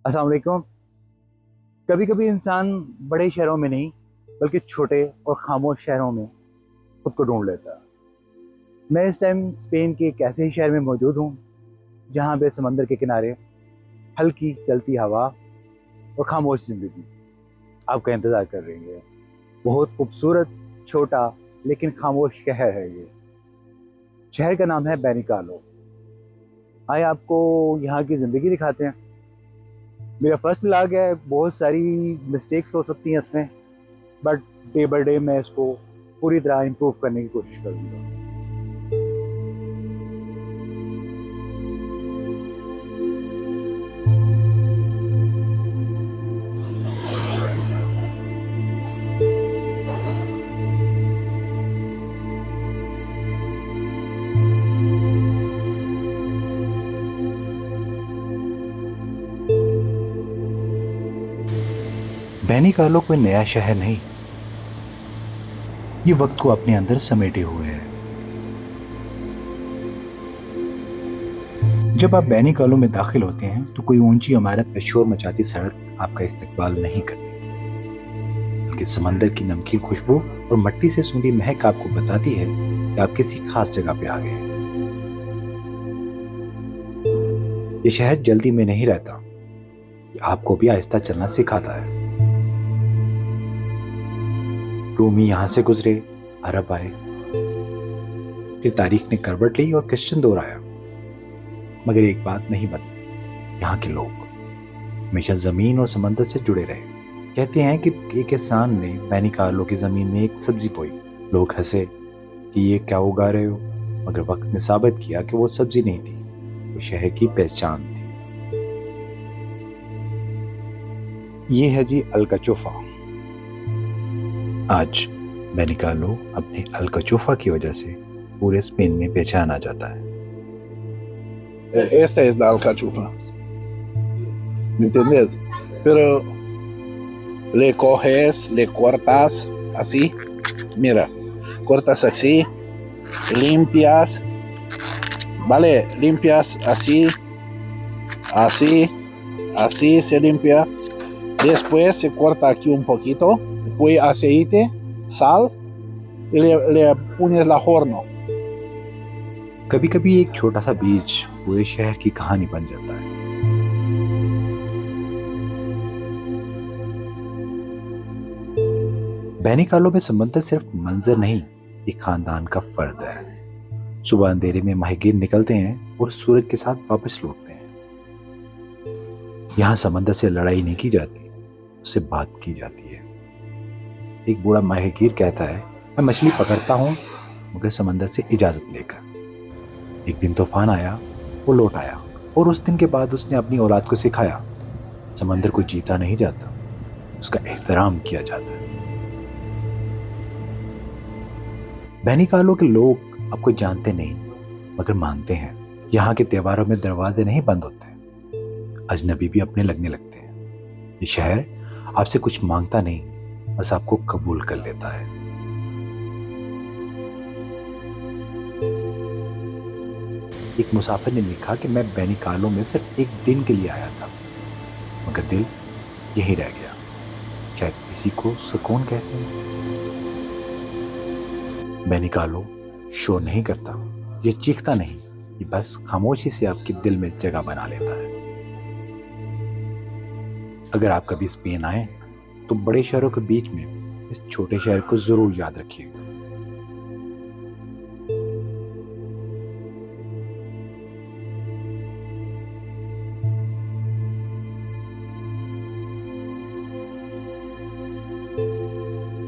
अस्सलाम वालेकुम। कभी कभी इंसान बड़े शहरों में नहीं बल्कि छोटे और खामोश शहरों में खुद को ढूंढ लेता है। मैं इस टाइम स्पेन के एक ऐसे ही शहर में मौजूद हूँ जहाँ पे समंदर के किनारे हल्की चलती हवा और खामोश जिंदगी आपका इंतजार कर रही है। बहुत खूबसूरत, छोटा लेकिन खामोश शहर है ये। शहर का नाम है बेनिकालो। आइए आपको यहाँ की जिंदगी दिखाते हैं। मेरा फर्स्ट व्लॉग है, बहुत सारी मिस्टेक्स हो सकती हैं इसमें, बट डे बाय डे मैं इसको पूरी तरह इम्प्रूव करने की कोशिश करूंगा। बैनिकालो कोई नया शहर नहीं, ये वक्त को अपने अंदर समेटे हुए है। जब आप बैनिकालो में दाखिल होते हैं तो कोई ऊंची इमारत में शोर मचाती सड़क आपका इस्तकबाल नहीं करती, बल्कि समंदर की नमकीन खुशबू और मट्टी से सूंधी महक आपको बताती है कि आप किसी खास जगह पे आ गए हैं। ये शहर जल्दी में नहीं रहता, ये आपको भी आहिस्ता चलना सिखाता है। रोमी यहां से गुजरे, अरब आए, फिर तारीख ने करवट ली और क्रिश्चियन दौर आया, मगर एक बात नहीं बदली, यहाँ के लोग हमेशा जमीन और समंदर से जुड़े रहे। कहते हैं कि एक किसान ने बैनिकालो की जमीन में एक सब्जी बोई। लोग हंसे कि ये क्या उगा रहे हो, मगर वक्त ने साबित किया कि वो सब्जी नहीं थी, वो शहर की पहचान थी। ये है जी अलकचोफा। आज बेनिकालो अपने अलकचोफा की वजह से पूरे स्पेन में पहचाना जाता है। Esta es la alcachofa, ¿me entiendes? Pero le coges, le cortas así, mira, cortas así, limpias, ¿vale? Limpias así, así, así se limpia. Después se corta aquí un poquito, después aceite, sal y le pones la horno. कभी कभी एक छोटा सा बीज पूरे शहर की कहानी बन जाता है। बैनिकालो में समंदर सिर्फ मंजर नहीं, एक खानदान का फर्द है। सुबह अंधेरे में माहिगीर निकलते हैं और सूरज के साथ वापस लौटते हैं। यहाँ समंदर से लड़ाई नहीं की जाती, उससे बात की जाती है। एक बूढ़ा माहिगीर कहता है, मैं मछली पकड़ता हूँ मगर समंदर से इजाजत लेकर। एक दिन तूफान आया, वो लौट आया और उस दिन के बाद उसने अपनी औलाद को सिखाया, समंदर को जीता नहीं जाता, उसका एहतराम किया जाता है। बैनिकालो के लोग आपको जानते नहीं मगर मानते हैं। यहाँ के त्योहारों में दरवाजे नहीं बंद होते, अजनबी भी अपने लगने लगते हैं। ये शहर आपसे कुछ मांगता नहीं, बस आपको कबूल कर लेता है। एक मुसाफिर ने लिखा कि मैं बैनिकालो में सिर्फ एक दिन के लिए आया था, मगर दिल यही रह गया। शायद इसी को सुकून कहते हैं। बैनिकालो शोर नहीं करता, ये चीखता नहीं, ये बस खामोशी से आपके दिल में जगह बना लेता है। अगर आप कभी स्पेन आए तो बड़े शहरों के बीच में इस छोटे शहर को जरूर याद रखिएगा।